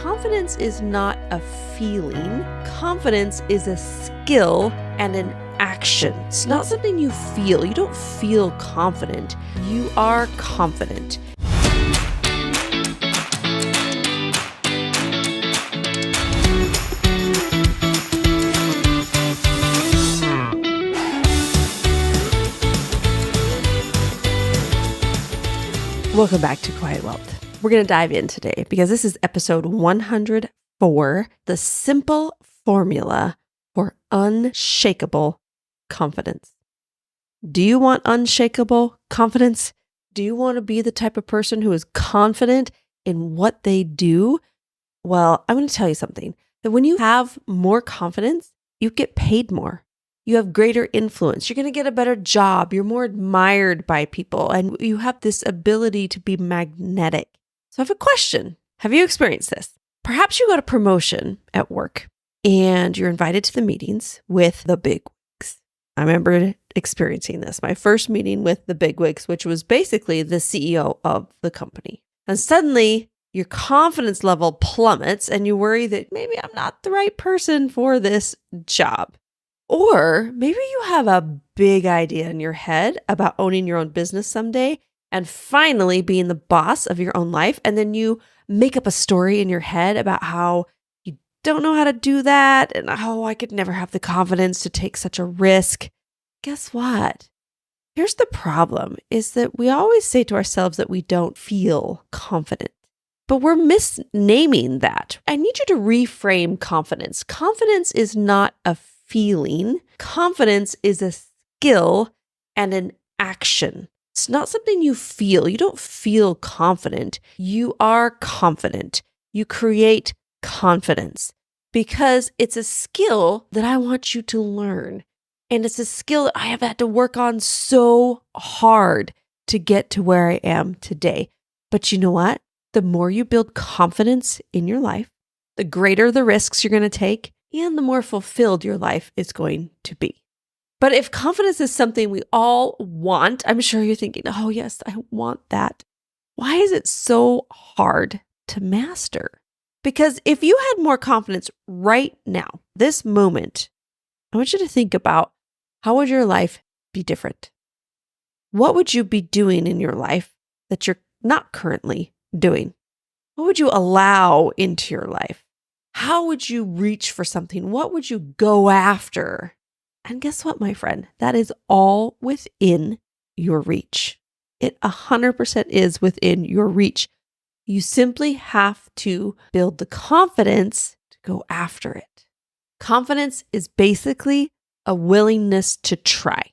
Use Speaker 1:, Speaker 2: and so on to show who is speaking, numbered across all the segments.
Speaker 1: confidence is not a feeling. Confidence is a skill and an action. It's not something you feel. You don't feel confident. You are confident. Welcome back to Quiet Wealth. We're going to dive in today because this is episode 104, the simple formula for unshakable confidence. Do you want unshakable confidence? Do you want to be the type of person who is confident in what they do? Well, I'm going to tell you something, that when you have more confidence, you get paid more. You have greater influence. You're going to get a better job. You're more admired by people, and you have this ability to be magnetic. So I have a question. Have you experienced this? Perhaps you got a promotion at work and you're invited to the meetings with the bigwigs. I remember experiencing this, my first meeting with the bigwigs, which was basically the CEO of the company. And suddenly your confidence level plummets and you worry that maybe I'm not the right person for this job. Or maybe you have a big idea in your head about owning your own business someday and finally being the boss of your own life. And then you make up a story in your head about how you don't know how to do that. And I could never have the confidence to take such a risk. Guess what? Here's the problem is that we always say to ourselves that we don't feel confident, but we're misnaming that. I need you to reframe confidence. Confidence is not a feeling. Confidence is a skill and an action. It's not something you feel. You don't feel confident. You are confident. You create confidence because it's a skill that I want you to learn. And it's a skill that I have had to work on so hard to get to where I am today. But you know what? The more you build confidence in your life, the greater the risks you're going to take, and the more fulfilled your life is going to be. But if confidence is something we all want, I'm sure you're thinking, oh yes, I want that. Why is it so hard to master? Because if you had more confidence right now, this moment, I want you to think about how would your life be different? What would you be doing in your life that you're not currently doing? What would you allow into your life? How would you reach for something? What would you go after? And guess what, my friend? That is all within your reach. It 100% is within your reach. You simply have to build the confidence to go after it. Confidence is basically a willingness to try.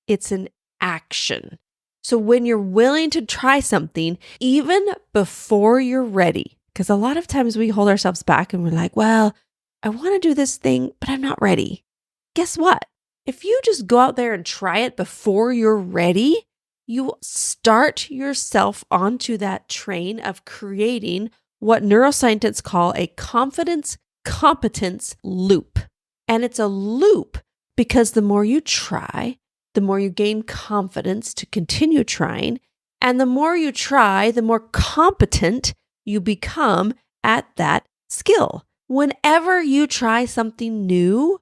Speaker 1: It's an action. So when you're willing to try something, even before you're ready, because a lot of times we hold ourselves back and we're like, well, I want to do this thing, but I'm not ready. Guess what? If you just go out there and try it before you're ready, you start yourself onto that train of creating what neuroscientists call a confidence-competence loop. And it's a loop because the more you try, the more you gain confidence to continue trying. And the more you try, the more competent you become at that skill. Whenever you try something new,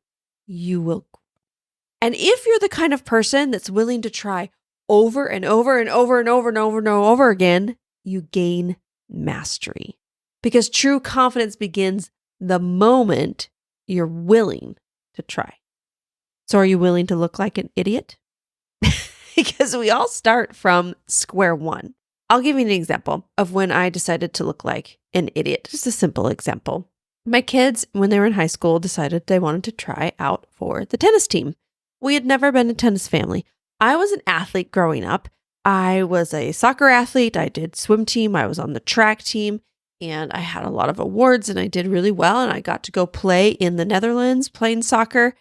Speaker 1: you will grow. And if you're the kind of person that's willing to try over and over and over and over and over and over again, you gain mastery. Because true confidence begins the moment you're willing to try. So are you willing to look like an idiot? Because we all start from square one. I'll give you an example of when I decided to look like an idiot. Just a simple example. My kids, when they were in high school, decided they wanted to try out for the tennis team. We had never been a tennis family. I was an athlete growing up. I was a soccer athlete. I did swim team. I was on the track team. And I had a lot of awards and I did really well. And I got to go play in the Netherlands playing soccer.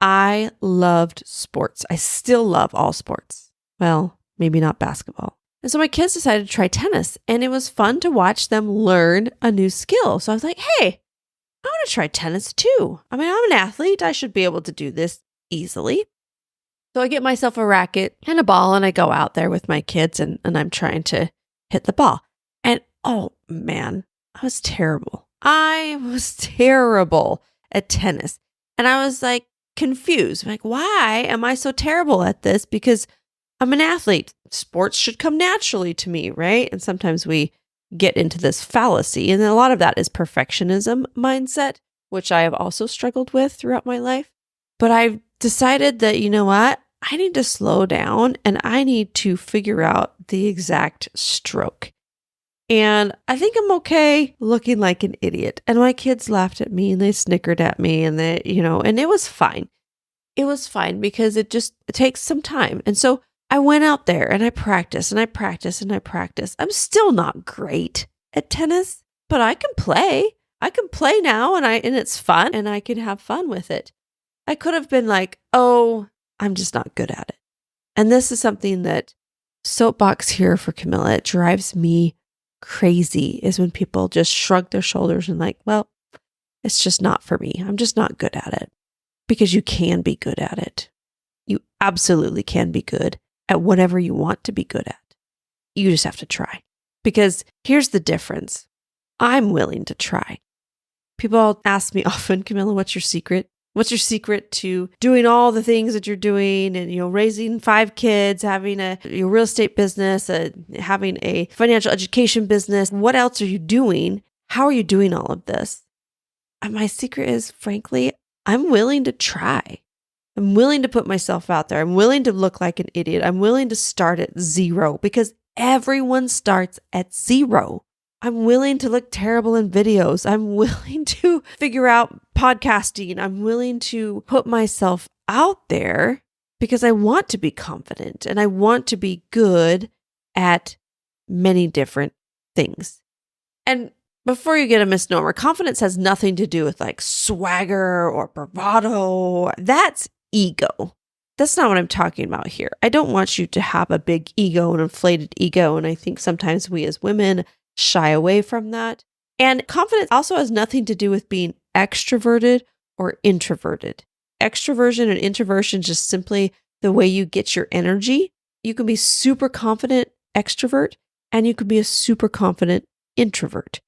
Speaker 1: I loved sports. I still love all sports. Well, maybe not basketball. And so my kids decided to try tennis, and it was fun to watch them learn a new skill. So I was like, hey, I want to try tennis too. I mean, I'm an athlete. I should be able to do this easily. So I get myself a racket and a ball, and I go out there with my kids, and I'm trying to hit the ball. And oh man, I was terrible. I was terrible at tennis. And I was like confused. Like, why am I so terrible at this? Because I'm an athlete. Sports should come naturally to me, right? And sometimes we get into this fallacy. And a lot of that is perfectionism mindset, which I have also struggled with throughout my life. But I've decided that, you know what? I need to slow down and I need to figure out the exact stroke. And I think I'm okay looking like an idiot. And my kids laughed at me and they snickered at me and and it was fine. It was fine because it takes some time. And so I went out there and I practiced and I practiced and I practiced. I'm still not great at tennis, but I can play. I can play now and it's fun and I can have fun with it. I could have been like, oh, I'm just not good at it. And this is something that soapbox here for Camilla, it drives me crazy is when people just shrug their shoulders and like, well, it's just not for me. I'm just not good at it. Because you can be good at it. You absolutely can be good at whatever you want to be good at. You just have to try. Because here's the difference. I'm willing to try. People ask me often, Camilla, what's your secret? What's your secret to doing all the things that you're doing and, raising 5 kids, having your real estate business, having a financial education business? What else are you doing? How are you doing all of this? And my secret is, frankly, I'm willing to try. I'm willing to put myself out there. I'm willing to look like an idiot. I'm willing to start at 0 because everyone starts at 0. I'm willing to look terrible in videos. I'm willing to figure out podcasting. I'm willing to put myself out there because I want to be confident and I want to be good at many different things. And before you get a misnomer, confidence has nothing to do with like swagger or bravado. That's ego. That's not what I'm talking about here. I don't want you to have a big ego, an inflated ego. And I think sometimes we as women shy away from that. And confidence also has nothing to do with being extroverted or introverted. Extroversion and introversion is just simply the way you get your energy. You can be super confident extrovert and you can be a super confident introvert.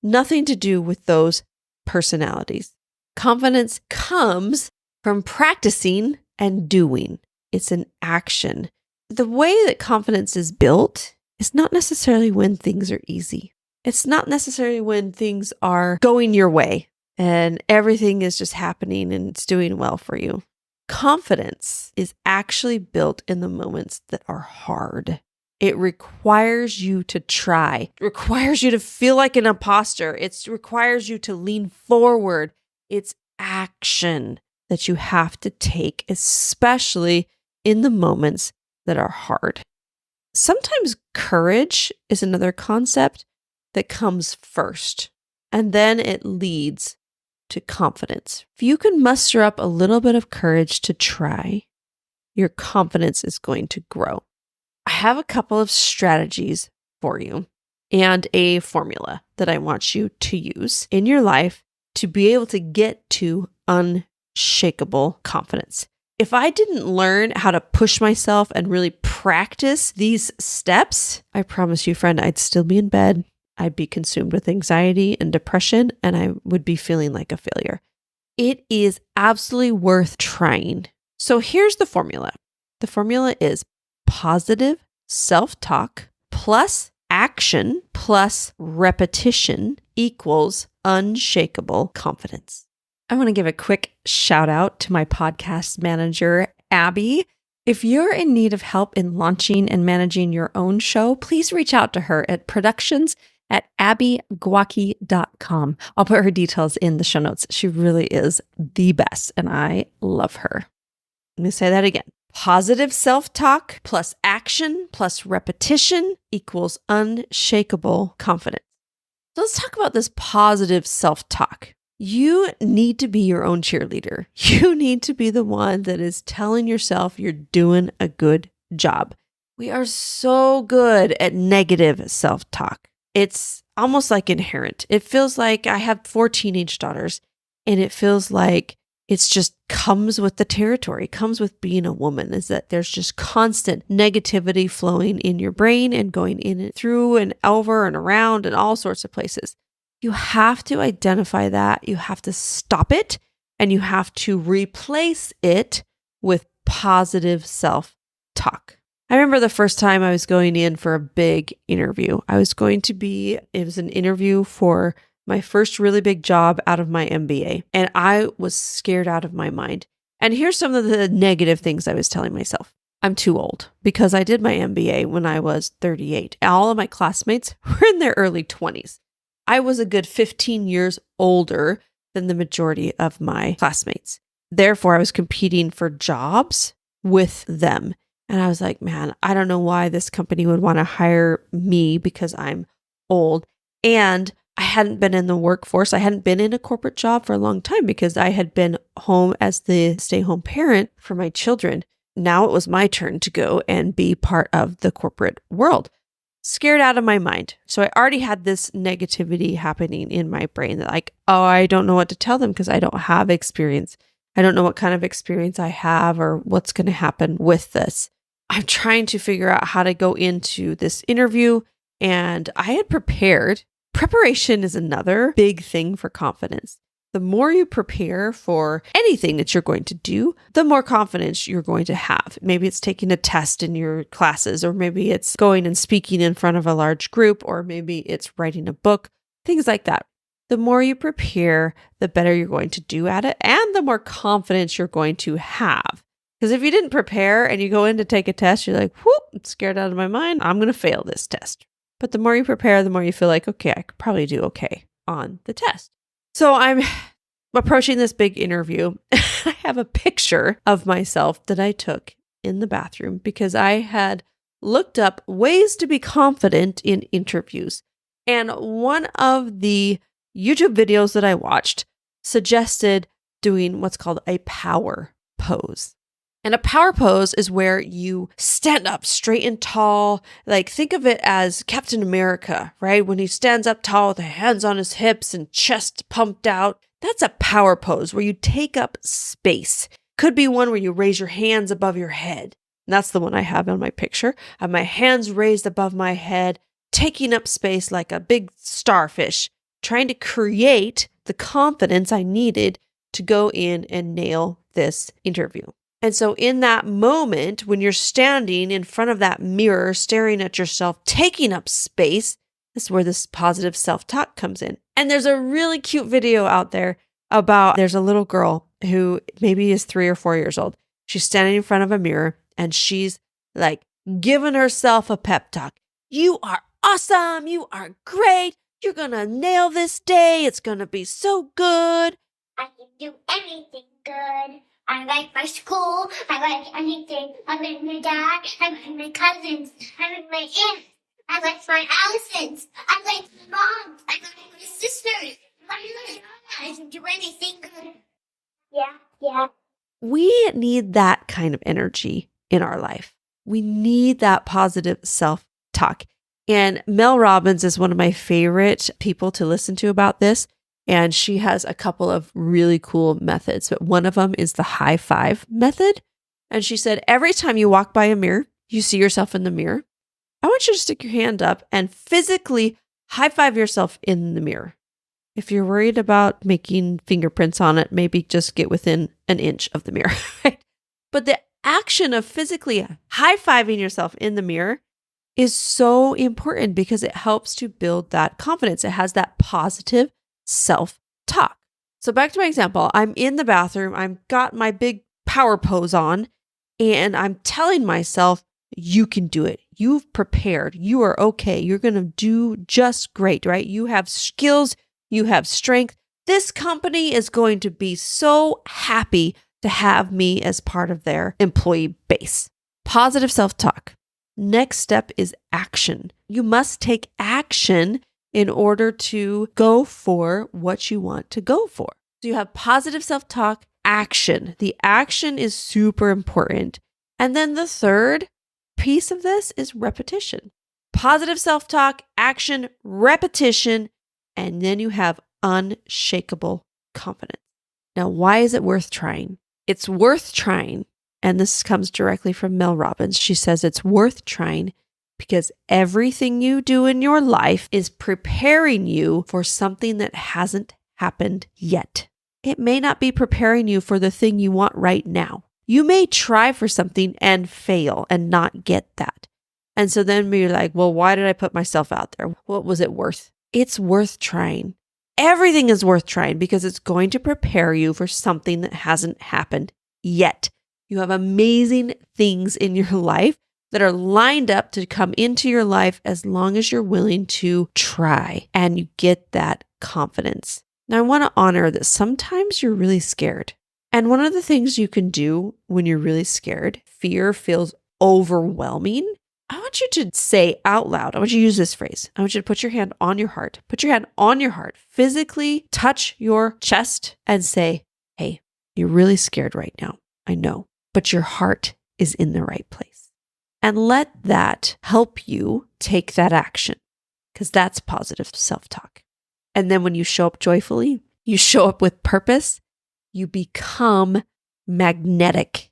Speaker 1: Nothing to do with those personalities. Confidence comes from practicing and doing. It's an action. The way that confidence is built is not necessarily when things are easy. It's not necessarily when things are going your way and everything is just happening and it's doing well for you. Confidence is actually built in the moments that are hard. It requires you to try. It requires you to feel like an imposter. It requires you to lean forward. It's action that you have to take, especially in the moments that are hard. Sometimes courage is another concept that comes first, and then it leads to confidence. If you can muster up a little bit of courage to try, your confidence is going to grow. I have a couple of strategies for you and a formula that I want you to use in your life to be able to get to unshakable confidence. If I didn't learn how to push myself and really practice these steps, I promise you, friend, I'd still be in bed. I'd be consumed with anxiety and depression, and I would be feeling like a failure. It is absolutely worth trying. So here's the formula. The formula is positive self-talk plus action plus repetition equals unshakable confidence. I want to give a quick shout out to my podcast manager, Abby. If you're in need of help in launching and managing your own show, please reach out to her at productions@abbygwaki.com. I'll put her details in the show notes. She really is the best, and I love her. Let me say that again. Positive self-talk plus action plus repetition equals unshakable confidence. So let's talk about this positive self-talk. You need to be your own cheerleader. You need to be the one that is telling yourself you're doing a good job. We are so good at negative self-talk. It's almost like inherent. It feels like I have 4 teenage daughters, and it feels like it's just comes with the territory, comes with being a woman, is that there's just constant negativity flowing in your brain and going in and through and over and around and all sorts of places. You have to identify that. You have to stop it, and you have to replace it with positive self-talk. I remember the first time I was going in for a big interview. It was an interview for my first really big job out of my MBA, and I was scared out of my mind. And here's some of the negative things I was telling myself. I'm too old because I did my MBA when I was 38. All of my classmates were in their early 20s. I was a good 15 years older than the majority of my classmates. Therefore, I was competing for jobs with them. And I was like, man, I don't know why this company would want to hire me because I'm old. And I hadn't been in the workforce. I hadn't been in a corporate job for a long time because I had been home as the stay-home parent for my children. Now it was my turn to go and be part of the corporate world. Scared out of my mind. So I already had this negativity happening in my brain that like, oh, I don't know what to tell them because I don't have experience. I don't know what kind of experience I have or what's going to happen with this. I'm trying to figure out how to go into this interview, and I had prepared. Preparation is another big thing for confidence. The more you prepare for anything that you're going to do, the more confidence you're going to have. Maybe it's taking a test in your classes, or maybe it's going and speaking in front of a large group, or maybe it's writing a book, things like that. The more you prepare, the better you're going to do at it, and the more confidence you're going to have. Because if you didn't prepare and you go in to take a test, you're like, whoop, I'm scared out of my mind. I'm going to fail this test. But the more you prepare, the more you feel like, okay, I could probably do okay on the test. So I'm approaching this big interview. I have a picture of myself that I took in the bathroom because I had looked up ways to be confident in interviews. And one of the YouTube videos that I watched suggested doing what's called a power pose. And a power pose is where you stand up straight and tall. Like think of it as Captain America, right? When he stands up tall with the hands on his hips and chest pumped out. That's a power pose where you take up space. Could be one where you raise your hands above your head. And that's the one I have on my picture. I have my hands raised above my head, taking up space like a big starfish, trying to create the confidence I needed to go in and nail this interview. And so in that moment, when you're standing in front of that mirror, staring at yourself, taking up space, that's where this positive self-talk comes in. And there's a really cute video out there there's a little girl who maybe is 3 or 4 years old. She's standing in front of a mirror and she's like giving herself a pep talk. You are awesome. You are great. You're going to nail this day. It's going to be so good.
Speaker 2: I can do anything good. I like my school. I like anything. I like my dad. I like my cousins. I like my aunt. I like my Allisons. I like my mom. I like my sisters. I can do anything good. Yeah.
Speaker 1: We need that kind of energy in our life. We need that positive self-talk. And Mel Robbins is one of my favorite people to listen to about this. And she has a couple of really cool methods, but one of them is the high five method. And she said, every time you walk by a mirror, you see yourself in the mirror, I want you to stick your hand up and physically high five yourself in the mirror. If you're worried about making fingerprints on it, maybe just get within an inch of the mirror, right? But the action of physically high fiving yourself in the mirror is so important because it helps to build that confidence. It has that positive self-talk. So back to my example, I'm in the bathroom, I've got my big power pose on, and I'm telling myself, you can do it. You've prepared. You are okay. You're going to do just great, right? You have skills. You have strength. This company is going to be so happy to have me as part of their employee base. Positive self-talk. Next step is action. You must take action in order to go for what you want to go for. So you have positive self-talk, action. The action is super important. And then the third piece of this is repetition. Positive self-talk, action, repetition, and then you have unshakable confidence. Now, why is it worth trying? It's worth trying, and this comes directly from Mel Robbins. She says it's worth trying because everything you do in your life is preparing you for something that hasn't happened yet. It may not be preparing you for the thing you want right now. You may try for something and fail and not get that. And so then you're like, well, why did I put myself out there? What was it worth? It's worth trying. Everything is worth trying because it's going to prepare you for something that hasn't happened yet. You have amazing things in your life that are lined up to come into your life as long as you're willing to try and you get that confidence. Now, I want to honor that sometimes you're really scared. And one of the things you can do when you're really scared, fear feels overwhelming. I want you to say out loud, I want you to use this phrase. I want you to put your hand on your heart. Put your hand on your heart. Physically touch your chest and say, hey, you're really scared right now. I know, but your heart is in the right place. And let that help you take that action because that's positive self-talk. And then when you show up joyfully, you show up with purpose, you become magnetic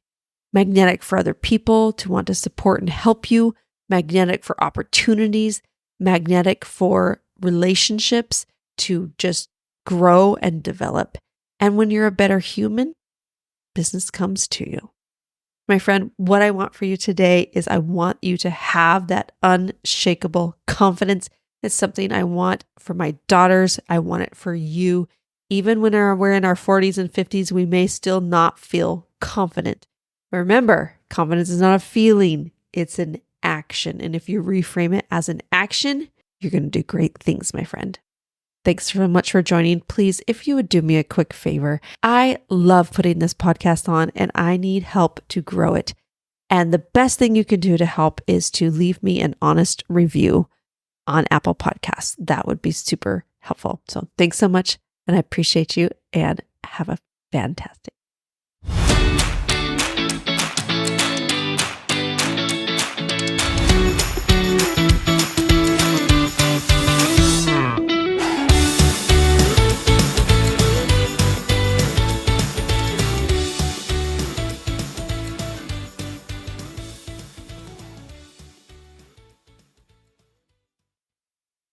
Speaker 1: for other people to want to support and help you, magnetic for opportunities, magnetic for relationships to just grow and develop. And when you're a better human, business comes to you. My friend, what I want for you today is I want you to have that unshakable confidence. It's something I want for my daughters. I want it for you. Even when we're in our 40s and 50s, we may still not feel confident. Remember, confidence is not a feeling. It's an action. And if you reframe it as an action, you're going to do great things, my friend. Thanks so much for joining. Please, if you would do me a quick favor, I love putting this podcast on and I need help to grow it. And the best thing you can do to help is to leave me an honest review on Apple Podcasts. That would be super helpful. So thanks so much. And I appreciate you and have a fantastic